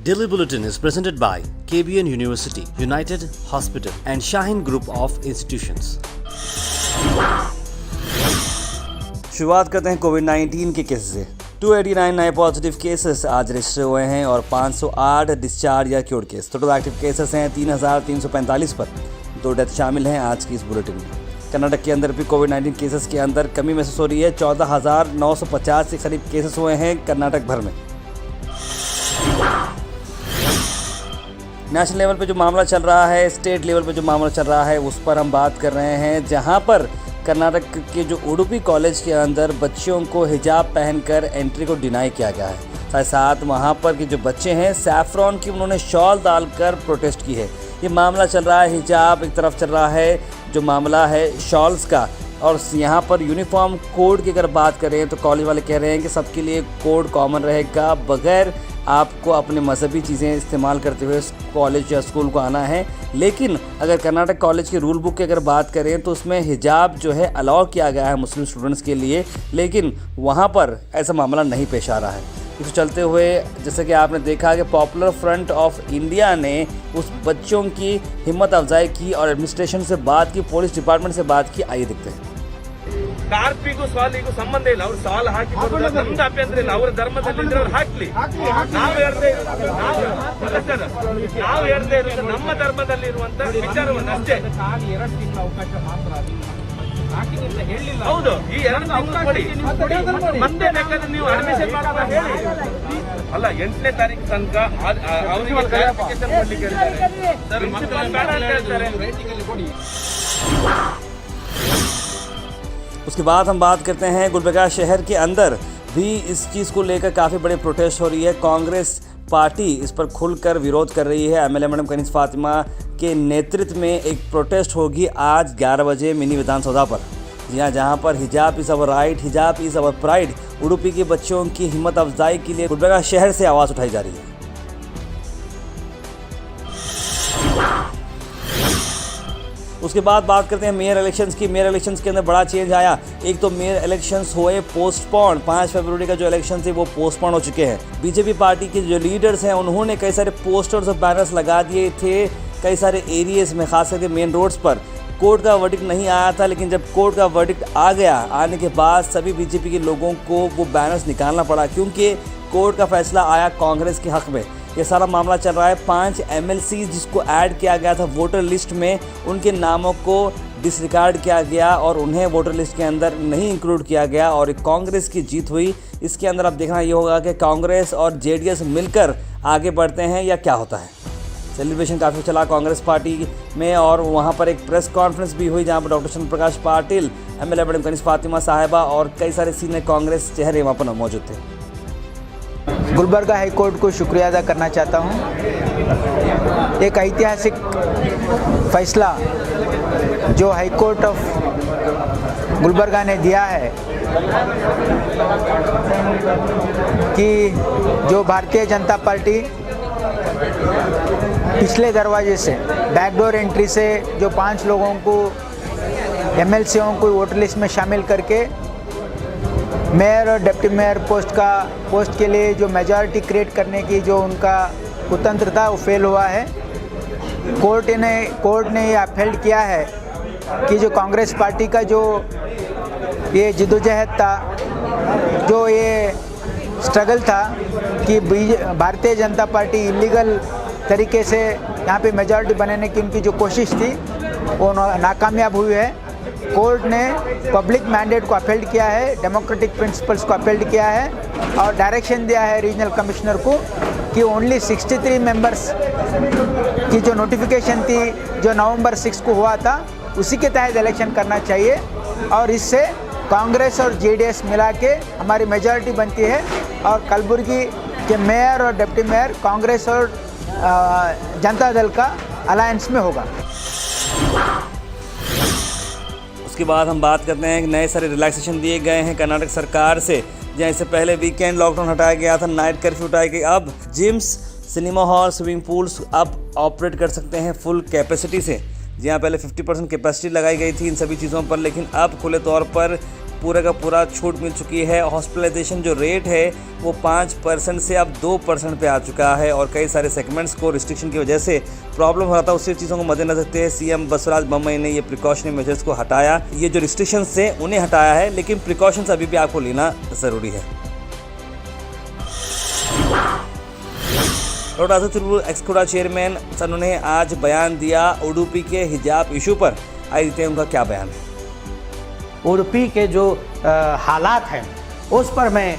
Daily Bulletin is presented by KBN University, United Hospital and Shaheen Group of Institutions. शुरुआत करते हैं कोविड-19 के case से। 289 नए पॉजिटिव केसेस आज रजिस्टर हुए हैं और 508 डिस्चार्ज या cured case. Total active cases हैं 3,345 पर। 2 डेथ शामिल हैं आज की इस बुलेटिन में। कर्नाटक के अंदर भी कोविड-19 केसेस के अंदर कमी महसूस हो रही है। 14,950 के करीब केसेस हुए हैं कर्नाटक भर में। नेशनल लेवल पे जो मामला चल रहा है, स्टेट लेवल पे जो मामला चल रहा है, उस पर हम बात कर रहे हैं, जहां पर कर्नाटक के जो उडुपी कॉलेज के अंदर बच्चियों को हिजाब पहनकर एंट्री को डिनाई किया गया है। साथ साथ वहां पर के जो बच्चे हैं सैफ्रॉन की उन्होंने शॉल डालकर प्रोटेस्ट की है। ये मामला चल रहा है, हिजाब एक तरफ चल रहा है, जो मामला है शॉल्स का। और यहाँ पर यूनिफॉर्म कोड की अगर बात करें तो कॉलेज वाले कह रहे हैं कि सबके लिए कोड कॉमन रहेगा, बगैर आपको अपने मजहबी चीज़ें इस्तेमाल करते हुए कॉलेज या स्कूल को आना है। लेकिन अगर कर्नाटक कॉलेज के रूल बुक की अगर बात करें तो उसमें हिजाब जो है अलाउ किया गया है मुस्लिम स्टूडेंट्स के लिए, लेकिन वहाँ पर ऐसा मामला नहीं पेश आ रहा है। इसको चलते हुए जैसे कि आपने देखा कि पॉपुलर फ्रंट ऑफ इंडिया ने उस बच्चों की हिम्मत अफजाई की और एडमिनिस्ट्रेशन से बात की, पुलिस डिपार्टमेंट से बात की। आइए देखते हैं। ಕಾರ್ಪಿಗೂ ಸ್ವಾಲಿಗೂ ಸಂಬಂಧ ಇಲ್ಲ. ಅವ್ರು ಸಾಲ ಹಾಕಿ ನಮ್ದು ಅಭ್ಯಂತರ ಇಲ್ಲ. ಅವರ ಧರ್ಮದಲ್ಲಿ ಅವ್ರು ಹಾಕ್ಲಿ. ನಾವು ಹೇಳ್ದೇ ಇರೋದು ನಮ್ಮ ಧರ್ಮದಲ್ಲಿ ಇರುವಂತ ವಿಚಾರವನ್ನು ಅಷ್ಟೇ. ಹೌದು, ಈ 2 ತಿಂಗಳು ಕೊಡಿ. ಮತ್ತೆ ಬೇಕಾದ್ರೆ ನೀವು ಅಡ್ಮಿಷನ್ ಮಾಡೋಣ ಹೇಳಿ. ಅಲ್ಲ, 8ನೇ ತಾರೀಕು ತನಕ ಅವರಿಗೆ ಕ್ಲಾರಿಫಿಕೇಶನ್ ಕೊಡ್ಲಿಕ್ಕೆ ಹೇಳ್ತಾರೆ. ಸರ್, ಮಕ್ಕಳು ಬೇಡ ಅಂತ ಹೇಳ್ತಾರೆ. उसके बाद हम बात करते हैं गुलबर्गा शहर के अंदर भी इस चीज़ को लेकर काफ़ी बड़े प्रोटेस्ट हो रही है। कांग्रेस पार्टी इस पर खुलकर विरोध कर रही है। एमएलए मैडम कनीज़ फातिमा के नेतृत्व में एक प्रोटेस्ट होगी आज 11 बजे मिनी विधानसभा पर। जी हाँ, जहाँ पर हिजाब इज़ अवर राइट, हिजाब इज़ अवर प्राइड, उडुपी के बच्चों की हिम्मत अफजाई के लिए गुलबर्गा शहर से आवाज़ उठाई जा रही है। उसके बाद बात करते हैं मेयर इलेक्शंस की। मेयर इलेक्शंस के अंदर बड़ा चेंज आया। एक तो मेयर इलेक्शंस हुए पोस्टपोन, 5 फरवरी का जो इलेक्शन थे वो पोस्टपोन हो चुके हैं। बीजेपी पार्टी के जो लीडर्स हैं उन्होंने कई सारे पोस्टर्स और बैनर्स लगा दिए थे कई सारे एरियाज़ में, खास करके मेन रोड्स पर। कोर्ट का वर्डिक्ट नहीं आया था, लेकिन जब कोर्ट का वर्डिक्ट आ गया, आने के बाद सभी बीजेपी के लोगों को वो बैनर्स निकालना पड़ा, क्योंकि कोर्ट का फैसला आया कांग्रेस के हक़ में। ये सारा मामला चल रहा है 5 MLC जिसको ऐड किया गया था वोटर लिस्ट में, उनके नामों को डिसरिगार्ड किया गया और उन्हें वोटर लिस्ट के अंदर नहीं इंक्लूड किया गया और एक कांग्रेस की जीत हुई। इसके अंदर अब देखना ये होगा कि कांग्रेस और JDS मिलकर आगे बढ़ते हैं या क्या होता है। सेलिब्रेशन काफ़ी चला कांग्रेस पार्टी में और वहाँ पर एक प्रेस कॉन्फ्रेंस भी हुई जहाँ पर डॉक्टर चंद्र प्रकाश पाटिल, एमएलए मैडम कनीज़ फातिमा साहिबा और कई सारे सीनियर कांग्रेस चेहरे वहाँ पर मौजूद थे। गुलबर्गा हाई कोर्ट को शुक्रिया अदा करना चाहता हूँ। एक ऐतिहासिक फैसला जो हाई कोर्ट ऑफ गुलबर्गा ने दिया है कि जो भारतीय जनता पार्टी पिछले दरवाजे से बैकडोर एंट्री से जो 5 लोगों को MLCओं को वोटर लिस्ट में शामिल करके मेयर और डिप्टी मेयर पोस्ट के लिए जो मेजॉरिटी क्रिएट करने की जो उनका कुतंत्र था वो फेल हुआ है। कोर्ट ने ये अपहेल्ड किया है कि जो कांग्रेस पार्टी का जो ये जिद्दोजहद था, जो ये स्ट्रगल था कि भारतीय जनता पार्टी इलीगल तरीके से यहाँ पे मेजॉरिटी बनाने की उनकी जो कोशिश थी वो नाकामयाब हुई है। कोर्ट ने पब्लिक मैंडेट को अपहेल्ड किया है, डेमोक्रेटिक प्रिंसिपल्स को अपहेल्ड किया है और डायरेक्शन दिया है रीजनल कमिश्नर को कि ओनली 63 मेंबर्स की जो नोटिफिकेशन थी जो नवंबर 6 को हुआ था उसी के तहत इलेक्शन करना चाहिए और इससे कांग्रेस और JDS मिला के हमारी मेजॉरिटी बनती है और कलबुर्गी के मेयर और डिप्टी मेयर कांग्रेस और जनता दल का अलायंस में होगा। उसके बाद हम बात करते हैं नए सारे रिलैक्सेशन दिए गए हैं कर्नाटक सरकार से। जहाँ इससे पहले वीकेंड लॉकडाउन हटाया गया था, नाइट कर्फ्यू हटाया गया, अब gyms, cinema hall, swimming pools अब ऑपरेट कर सकते हैं फुल कैपेसिटी से। जहाँ पहले 50% कैपेसिटी लगाई गई थी इन सभी चीज़ों पर, लेकिन अब खुले तौर पर पूरा का पूरा छूट मिल चुकी है। हॉस्पिटलाइजेशन जो रेट है वो 5% से अब 2% पे आ चुका है और कई सारे सेगमेंट्स को रिस्ट्रिक्शन की वजह से प्रॉब्लम हो रहा था, उसी चीज़ों को मद्देनजर रखते हुए सीएम बसवराज बोम्मई ने ये प्रिकॉशनरी मेजर्स को हटाया। ये जो रिस्ट्रिक्शंस थे उन्हें हटाया है, लेकिन प्रिकॉशंस अभी भी आपको लेना ज़रूरी है। डॉक्टर आजम एक्सकोडा चेयरमैन उन्होंने आज बयान दिया उडुपी के हिजाब इशू पर। आइए देखते हैं उनका क्या बयान है। उडुपी के जो हालात हैं उस पर मैं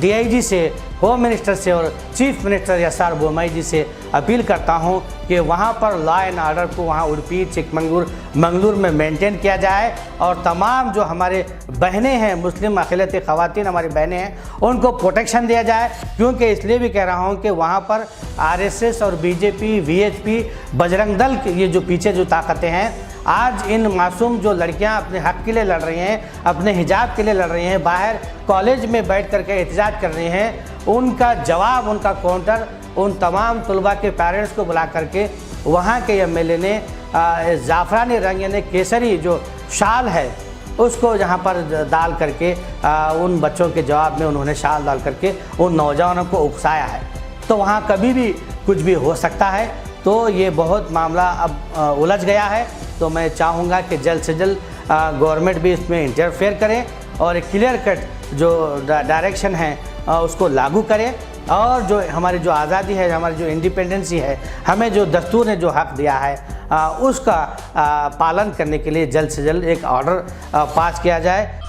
डीआईजी से, होम मिनिस्टर से और चीफ मिनिस्टर एस.आर. बोम्मई जी से अपील करता हूं कि वहां पर लॉ एंड ऑर्डर को वहां उडुपी, चिकमंगलूर, मंगलूर में मेंटेन किया जाए और तमाम जो हमारे बहनें हैं, मुस्लिम अक़लियती ख़वातीन हमारी बहनें हैं, उनको प्रोटेक्शन दिया जाए। क्योंकि इसलिए भी कह रहा हूं कि वहां पर आरएसएस और बीजेपी, वीएचपी, बजरंग दल के ये जो पीछे जो ताकतें हैं, आज इन मासूम जो लड़कियां अपने हक़ के लिए लड़ रही हैं, अपने हिजाब के लिए लड़ रही हैं, बाहर कॉलेज में बैठ करके एहतजाज कर रही हैं, उनका जवाब, उनका काउंटर उन तमाम तलबा के पेरेंट्स को बुला करके वहाँ के एमएलए ने ज़ाफ़रानी रंग यानी केसरी जो शाल है उसको यहाँ पर डाल करके उन बच्चों के जवाब में उन्होंने शाल डाल करके उन नौजवानों को उकसाया है। तो वहाँ कभी भी कुछ भी हो सकता है। तो ये बहुत मामला अब उलझ गया है। तो मैं चाहूँगा कि जल्द से जल्द गवर्नमेंट भी इसमें इंटरफेयर करे और एक क्लियर कट जो डायरेक्शन है उसको लागू करें और जो हमारी जो आज़ादी है, हमारी जो इंडिपेंडेंसी है, हमें जो दस्तूर ने जो हक़ दिया है उसका पालन करने के लिए जल्द से जल्द एक ऑर्डर पास किया जाए।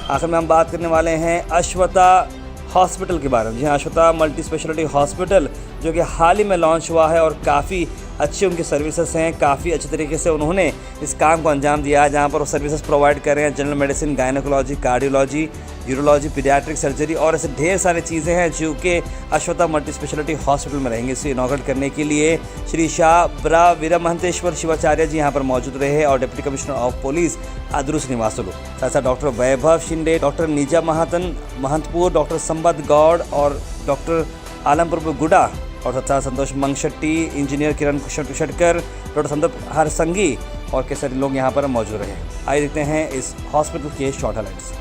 आखिर में हम बात करने वाले हैं अश्वता हॉस्पिटल के बारे में। जी हाँ, अश्वता मल्टी स्पेशलिटी हॉस्पिटल जो कि हाल ही में लॉन्च हुआ है और काफ़ी अच्छी उनकी सर्विसेज हैं। काफ़ी अच्छे तरीके से उन्होंने इस काम को अंजाम दिया है, जहाँ पर वो सर्विसेज प्रोवाइड कर रहे हैं। General medicine, gynaecology, cardiology, urology, paediatric surgery और ऐसे ढेर सारी चीज़ें हैं जो कि अश्वता मल्टी स्पेशलिटी हॉस्पिटल में रहेंगे। इसे इनॉग्रेट करने के लिए श्री शाह ब्रा वीरमहंतेश्वर शिवाचार्य जी यहाँ पर मौजूद रहे और deputy commissioner of police Adru Srinivasulu, साथ साथ doctor Vaibhav Shinde, doctor Neeja Mahantpur, doctor Sambat Gaud और डॉक्टर आलमपुर गुडा और साथ संतोष मंगशेट्टी, इंजीनियर किरण कुशटकर, डॉक्टर संदीप हरसंगी और कई सारे लोग यहाँ पर मौजूद रहे। आइए देखते हैं इस हॉस्पिटल के short highlights.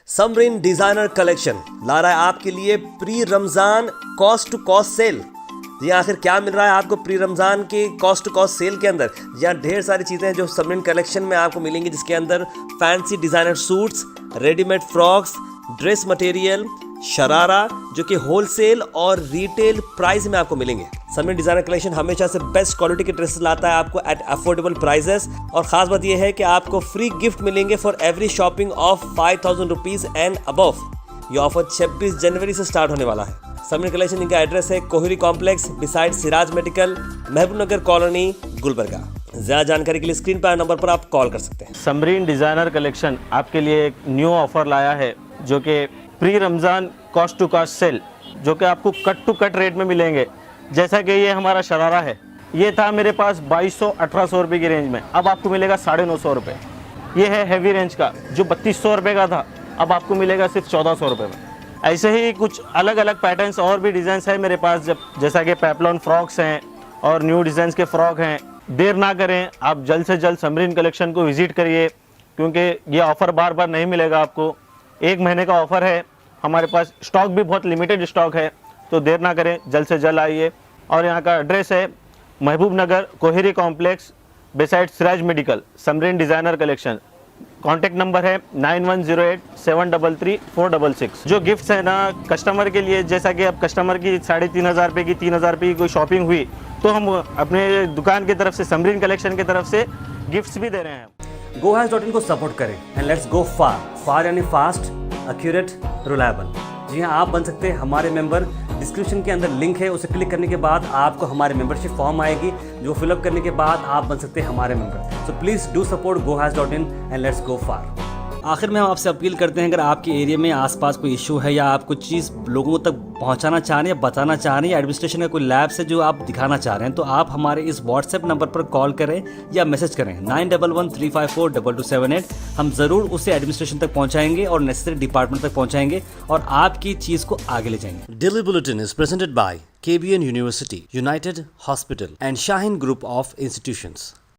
Samreen designer collection ला रहा है आपके लिए pre Ramzan cost to cost sale. जी आखिर क्या मिल रहा है आपको प्री रमजान के कॉस्ट टू कॉस्ट सेल के अंदर? यहाँ ढेर सारी चीज़ें हैं जो समरीन कलेक्शन में आपको मिलेंगी, जिसके अंदर fancy designer suits, readymade frocks, dress material, sharara जो कि होलसेल और रिटेल प्राइस में आपको मिलेंगे। समरीन डिजाइनर कलेक्शन हमेशा से बेस्ट क्वालिटी के ड्रेसेस लाता है आपको एट अफोर्डेबल प्राइसेस और खास बात यह है कि आपको फ्री गिफ्ट मिलेंगे for every shopping of 5000 rupees and above. ये ऑफर 26 जनवरी से स्टार्ट होने वाला है। समरीन कलेक्शन इनका एड्रेस है कोहिरी कॉम्प्लेक्स बिसाइड सिराज मेडिकल, महबूब नगर कॉलोनी, गुलबर्गा। ज्यादा जानकारी के लिए स्क्रीन पर नंबर पर आप कॉल कर सकते हैं। समरीन डिजाइनर कलेक्शन आपके लिए एक न्यू ऑफर लाया है जो कि pre Ramzan cost to cost sale, जो कि आपको कट टू कट रेट में मिलेंगे। जैसा कि ये हमारा शरारा है, ये था मेरे पास 2200-1800 रुपये की रेंज में, अब आपको मिलेगा 950 रुपये। ये है हैवी रेंज का जो 3200 रुपये का था, अब आपको मिलेगा सिर्फ 1400 रुपये में। ऐसे ही कुछ अलग अलग पैटर्न्स और भी डिज़ाइंस है मेरे पास, जैसा कि पेपलॉन फ्रॉक्स हैं और न्यू डिज़ाइंस के फ्रॉक हैं। देर ना करें, आप जल्द से जल्द समरीन कलेक्शन को विज़िट करिए, क्योंकि ये ऑफ़र बार बार नहीं मिलेगा आपको। 1 महीने का ऑफ़र है, हमारे पास स्टॉक भी बहुत लिमिटेड स्टॉक है, तो देर ना करें, जल्द से जल्द आइए। और यहाँ का एड्रेस है Mahbub Nagar Kohiri complex beside Siraj medical, Samreen designer collection. Contact number है 9108-733-466। जो गिफ्ट्स है ना कस्टमर के लिए, जैसा कि अब कस्टमर की 3,500 रुपये की 3,000 रुपये की कोई शॉपिंग हुई तो हम अपने दुकान की तरफ से समरीन कलेक्शन की तरफ से गिफ्ट्स भी दे रहे हैं। GoHaz.in को सपोर्ट करें एंड लेट्स गो फार यानी फास्ट, एक्यूरेट, रिलायबल। जी हाँ, आप बन सकते हैं हमारे मेंबर। डिस्क्रिप्शन के अंदर लिंक है, उसे क्लिक करने के बाद आपको हमारे मेंबरशिप फॉर्म आएगी, जो फिलअप करने के बाद आप बन सकते हैं हमारे member. So please do support GoHaz.in and let's go far. आखिर में हम आपसे अपील करते हैं, अगर आपके एरिया में आसपास कोई इशू है या आप कुछ चीज़ लोगों तक पहुंचाना चाह रहे हैं या बताना चाह रहे हैं या एडमिनिस्ट्रेशन का कोई लैब से जो आप दिखाना चाह रहे हैं, तो आप हमारे इस व्हाट्सएप नंबर पर कॉल करें या मैसेज करें 9113542278। हम ज़रूर उसे एडमिनिस्ट्रेशन तक पहुंचाएंगे और नेसेसरी डिपार्टमेंट तक पहुंचाएंगे और आपकी चीज़ को आगे ले जाएंगे। Daily Bulletin is presented by KBN University, United Hospital and Shaheen Group of Institutions.